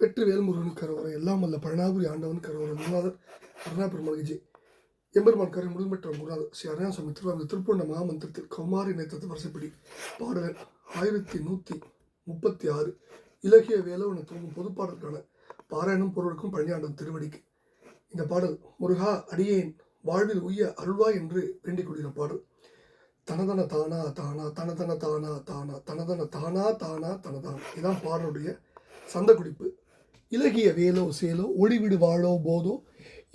வெற்றி வேல்முருகன் கரவரம் எல்லாம் வல்ல பழனாபுரி ஆண்டவன் கரவரம் குருநாதர் அருணா பெருமாள் விஜய் எம்பெருமான் கரை முழுமைற்ற குருநாதர் ஸ்ரீ அருணாசாமி திருவாங்க திருப்பூர்ண மகாமந்திரத்தில் கௌமாரி நேத்தத்து வரிசைப்படி பாடல் 1136 இலகிய வேலவன தூங்கும் பொதுப்பாடலுக்கான பாராயணம் பொருளுக்கும் பழனியாண்டன் திருவடிக்கு. இந்த பாடல் முருகா அடியேன் வாழ்வில் உய்ய அருள்வா என்று வேண்டிக் கொள்கிற பாடல். தனதன தானா தானா தனதன தானா தானா தனதன தானா தானா தனதான இதான் பாடலுடைய சந்த குடிப்பு. இலகிய வேலோ சேலோ ஒளிவிடு வாழோ போதோ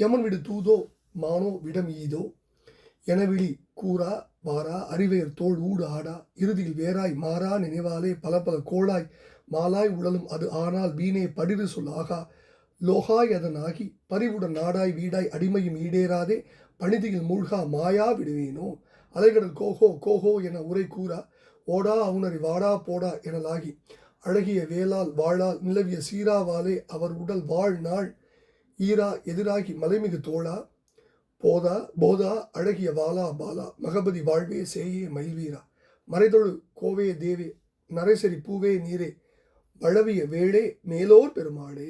யமன் விடு தூதோ மானோ விடம் ஈதோ எனவிழி கூறா வாரா அறிவையர் தோல் ஊடு ஆடா இறுதியில் வேறாய் மாறா நினைவாலே பல பல கோளாய் மாலாய் உடலும் அது ஆனால் வீணே படிறு சொல் ஆகா லோகாய் அதனாகி பறிவுடன் நாடாய் வீடாய் அடிமையும் ஈடேறாதே பணிதியில் மூழ்கா மாயா விடுவேனோ அலைகடல் கோகோ கோகோ என உரை கூறா ஓடா அவுணரி வாடா போடா எனலாகி அழகிய வேளால் வாழால் நிலவிய சீராவாலே அவர் உடல் வாழ் நாள் ஈரா எதிராகி மலைமிகு தோழா போதா போதா அழகிய வாலா பாலா மகபதி வாழ்வே சேயே மயில்வீரா மறைதொழு கோவே தேவே நரைசரி பூவே நீரே வளவிய வேளே மேலோர் பெருமாளே.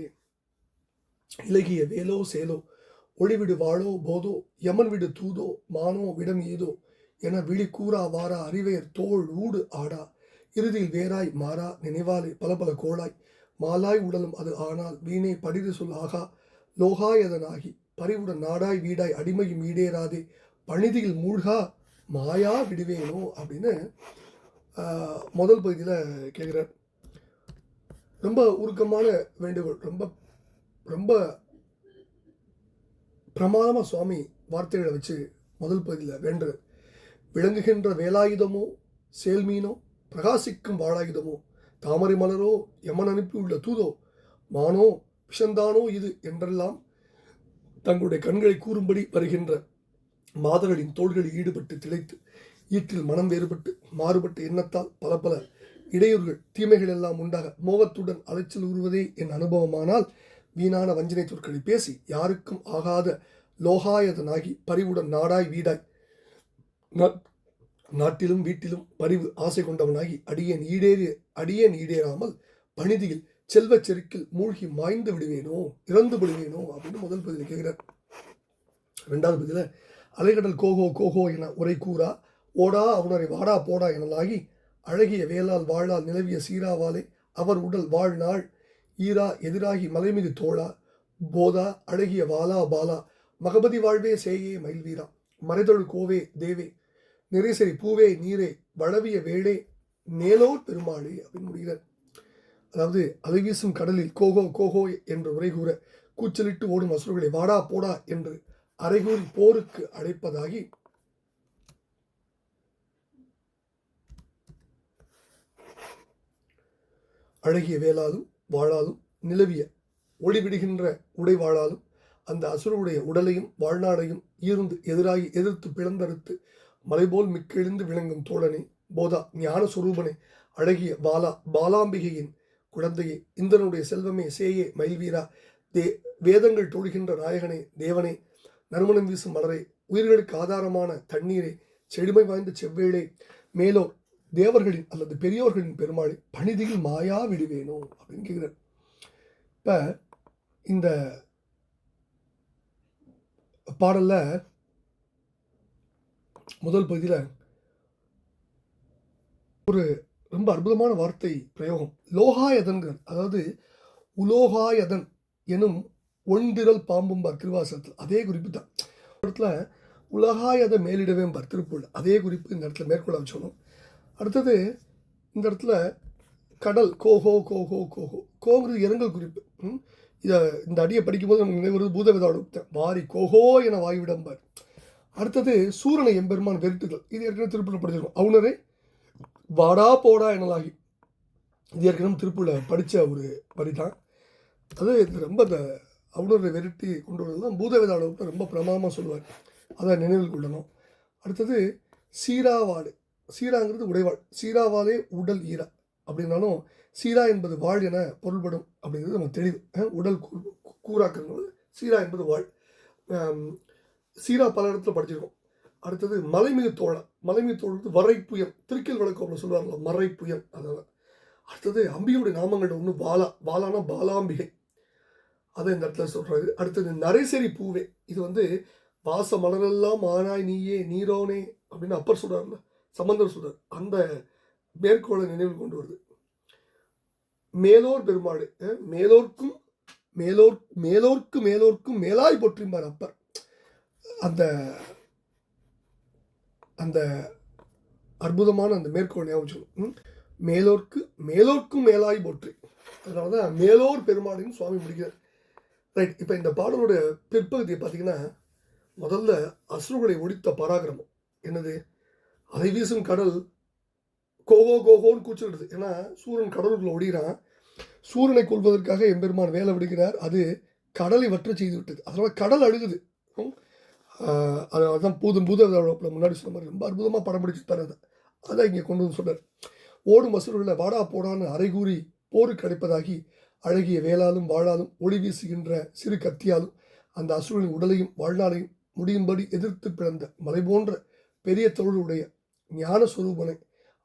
இலகிய வேலோ சேலோ ஒளிவிடு வாழோ போதோ யமன் விடு தூதோ மானோ விடம் ஏதோ என விழி கூறா வாரா அறிவையர் தோள் ஊடு ஆடா இறுதியில் வேறாய் மாறா நினைவாலே பல பல கோளாய் மாலாய் உடலும் அது ஆனால் வீணே படிறு சொல் ஆகா லோகாய் அதனாகி பறிவுடன் நாடாய் வீடாய் அடிமையும் ஈடேறாதே பணிதியில் மூழ்கா மாயா விடுவேனோ அப்படின்னு முதல் பகுதியில் கேட்குறார். ரொம்ப உருக்கமான வேண்டுகோள், ரொம்ப ரொம்ப பிரமாதமாக சுவாமி வார்த்தைகளை வச்சு முதல் பகுதியில் வேண்டுறார். விளங்குகின்ற வேலாயுதமோ சேல்மீனோ பிரகாசிக்கும் வாழாயுதமோ தாமரை மலரோ யமன் அனுப்பியுள்ள தூதோ மானோ விஷந்தானோ இது என்றெல்லாம் தங்களுடைய கண்களை கூறும்படி வருகின்ற மாதர்களின் தோள்களில் ஈடுபட்டு திளைத்து ஈற்றில் மனம் வேறுபட்டு மாறுபட்ட எண்ணத்தால் பல பல இடையூறுகள் தீமைகள் எல்லாம் உண்டாக மோகத்துடன் அலைச்சல் உருவதே என் அனுபவமானால் வீணான வஞ்சனை சொற்களை பேசி யாருக்கும் ஆகாத லோகாயதனாகி பறிவுடன் நாடாய் வீடாய் நாட்டிலும் வீட்டிலும் பரிவு ஆசை கொண்டவனாகி அடியேன் ஈடேறாமல் பணிதியில் செல்வச் செருக்கில் மூழ்கி மாய்ந்து விடுவேனோ இறந்து விடுவேனோ அப்படின்னு முதல் பகுதியில் கேட்கிறார். ரெண்டாவது பகுதியில் அலைகடல் கோகோ கோகோ என உரை கூறா ஓடா அவுணரை வாடா போடா எனலாகி அழகிய வேளால் வாழால் நிலவிய சீராவாலே அவர் உடல் வாழ்நாள் ஈரா எதிராகி மலைமிகு தோழா போதா அழகிய வாலா பாலா மகபதி வாழ்வே சேயே மயில்வீரா மறைதொழு கோவே தேவே நிறைசரி பூவே நீரே வளவிய வேளே மேலோர் பெருமாளே அப்படின்னு முடிகிறார். அதாவது அலைவீசும் கடலில் கோகோ கோகோ என்று உரை கூற கூச்சலிட்டு ஓடும் அசுரர்களை வாடா போடா என்று அரைகூறி போருக்கு அழைப்பதாகி அழகிய வேளாலும் வாழாலும் நிலவிய ஒளிவிடுகின்ற உடை வாழாலும் அந்த அசுரருடைய உடலையும் வாழ்நாளையும் ஈர்ந்து எதிர்த்து பிளந்தறுத்து மலைபோல் மிக்கெழுந்து விளங்கும் தோழனே போதா ஞான சுரூபனே அழகிய பாலாம்பிகையின் குழந்தையே இந்திரனுடைய செல்வமே சேயே மயில்வீரா வேதங்கள் தொழுகின்ற நாயகனே தேவனே நறுமணம் வீசும் மலரே உயிர்களுக்கு ஆதாரமான தண்ணீரே செழுமை வாய்ந்த செவ்வேளே மேலோர் தேவர்களின் அல்லது பெரியோர்களின் பெருமாளை பணிதியில் மாயா விடுவேனோ அப்படின்னு கேட்கிறார். இப்போ இந்த பாடல்ல முதல் பகுதியில் ஒரு ரொம்ப அற்புதமான வார்த்தை பிரயோகம் லோகாயதன்கள், அதாவது உலோகாயதன் எனும் ஒன்றிரல் பாம்பும்பார் திருவாசகத்தில், அதே குறிப்பு தான் இடத்துல உலகாயத மேலிடவேம்பார் திருப்பூர், அதே குறிப்பு இந்த இடத்துல மேற்கொள்ள வச்சோம். அடுத்தது இந்த இடத்துல கடல் கோகோ கோகோ கோகோ கோங்கிறது இரங்கல் குறிப்பு. இந்த அடியை படிக்கும்போது நமக்கு நினைவு பூதவிதாடு வாரி கோகோ என வாய்விடம்பார். அடுத்தது சூரனை எம்பெருமான் வெறுட்டுதல், இது ஏற்கனவே திருப்பூரில் படிச்சிருக்கோம். அவுணரே வாடா போடா எனலாகி, இது ஏற்கனவே திருப்பூரில் படித்த ஒரு வரி தான். அது ரொம்ப இந்த அவுணரை வெறுட்டி கொண்டு வரதான் பூதவிதாடு ரொம்ப பிரமாதமாக சொல்லுவார், அதை நினைவில் கொள்ளணும். அடுத்தது சீராவாடு, சீராங்கிறது உடைவாள், சீராவாலே உடல் ஈரா அப்படின்னாலும் சீரா என்பது வாழ் என பொருள்படும் அப்படிங்கிறது நம்ம தெளிவு. உடல் கூறாக்குறது சீரா என்பது வாழ். சீரா பல இடத்துல படிச்சிருக்கோம். அடுத்தது மலைமிகு தோழா, மலைமிகு தோழது வரைப்புயல், திருக்கல் வழக்கம் சொல்லுவாங்களா மறைப்புயல், அதனால். அடுத்தது அம்பிகையுடைய நாமங்கள் ஒன்று பாலா, பாலானா பாலாம்பிகை, அதை இந்த இடத்துல சொல்கிறாரு. அடுத்தது நரைசரி பூவே, இது வந்து வாச மலரெல்லாம் ஆனாய் நீயே நீரோனே அப்படின்னு அப்பர் சொல்கிறார்ல, சம்பந்தர் சொல்கிறார். அந்த மேற்கோளை நினைவில் கொண்டு வருது. மேலோர் பெருமாடு, மேலோர்க்கும் மேலோர்க்கும் மேலாய் போற்றிம்பார் அப்பர். அந்த அந்த அற்புதமான அந்த மேற்கோள் ஞாபகம், மேலோர்க்கும் மேலாய் போற்றி. அதனால தான் மேலோர் பெருமாளின்னு சுவாமி முடிக்கிறார். ரைட். இப்போ இந்த பாடலோட பிற்பகுதியை பார்த்தீங்கன்னா, முதல்ல அசுரர்களை ஒழித்த பராக்கிரமம் என்னது, அதை வீசும் கடல் கோகோன்னு கூச்சிடுது. ஏன்னா சூரன் கடலுக்குள்ள ஒடிகிறான். சூரனை கொள்வதற்காக எம்பெருமான் வேலை விடுகிறார். அது கடலை வற்ற செய்து விட்டது. அதனால கடல் அழுகுது. அதுதான் பூதம் முன்னாடி சொன்ன மாதிரி ரொம்ப அற்புதமாக படம் பிடிச்சி தரது. அதான் இங்கே கொண்டு வந்து சொன்னார். ஓடும் அசுரர்களை வாடா போடான்னு அரைகூறி போருக்கு அடைப்பதாகி அழகிய வேளாலும் வாழாலும் ஒளி வீசுகின்ற சிறு கத்தியாலும் அந்த அசுரனின் உடலையும் வாழ்நாளையும் முடியும்படி எதிர்த்து பிறந்த மலை போன்ற பெரிய தொழிலுடைய ஞான சொரூபனை,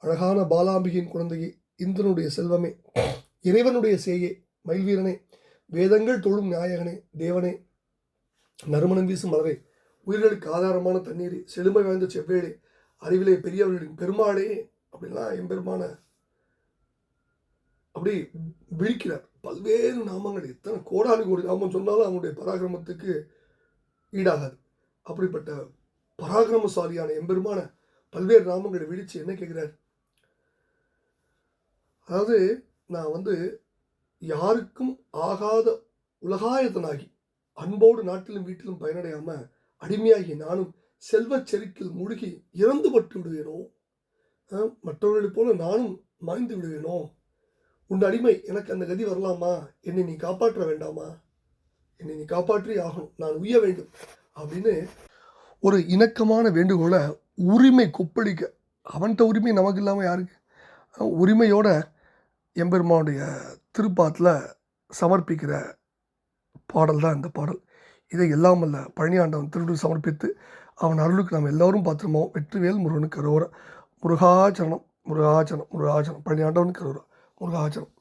அழகான பாலாம்பிகையின் குழந்தையை, இந்திரனுடைய செல்வமே, இறைவனுடைய சேயே, மயில்வீரனே, வேதங்கள் தொழும் நாயகனே, தேவனே, நறுமணம் வீசும் மலரே, உயிர்களுக்கு ஆதாரமான தண்ணீரே, செழுமை வாய்ந்த செவ்வேளே, அறிவிலே பெரியவர்களின் பெருமாளே அப்படின்லாம் எம்பெருமான அப்படி விழிக்கிறார். பல்வேறு நாமங்கள், எத்தனை கோடானு கோடி நாமம் சொன்னாலும் அவனுடைய பராக்கிரமத்துக்கு ஈடாகாது. அப்படிப்பட்ட பராக்கிரமசாலியான எம்பெருமான பல்வேறு நாமங்களை விழித்து என்ன கேட்குறார், அதாவது நான் வந்து யாருக்கும் ஆகாத உலகாயத்தனாகி அன்போடு நாட்டிலும் வீட்டிலும் பயனடையாமல் அடிமையாகி நானும் செல்வச் செருக்கில் மூழ்கி இறந்து பட்டு விடுவேனோ, மற்றவர்களைப் போல நானும் மறைந்து விடுவேனோ, உன் அடிமை எனக்கு அந்த கதி வரலாமா, என்னை நீ காப்பாற்ற வேண்டாமா, என்னை நீ காப்பாற்றி ஆகணும், நான் உய்ய வேண்டும் அப்படின்னு ஒரு இணக்கமான வேண்டுகோளை உரிமை கொப்பளிக்க, அவன்கிட்ட உரிமை நமக்கு இல்லாமல் யாருக்கு, உரிமையோட எம்பெருமானுடைய திருப்பாத்தில் சமர்ப்பிக்கிற பாடல் தான் இந்த பாடல். இதை எல்லாம் அல்ல பழனியாண்டவன் திருடு சமர்ப்பித்து அவன் அருளுக்கு நாம் எல்லோரும் பாத்திரமோ. வெற்றிவேல் முருகனுக்கு அரோரா. முருகாச்சரணம் முருகாச்சரணம் முருகாச்சரணம். பழனியாண்டவனுக்கு அரோரா. முருகாச்சரணம்.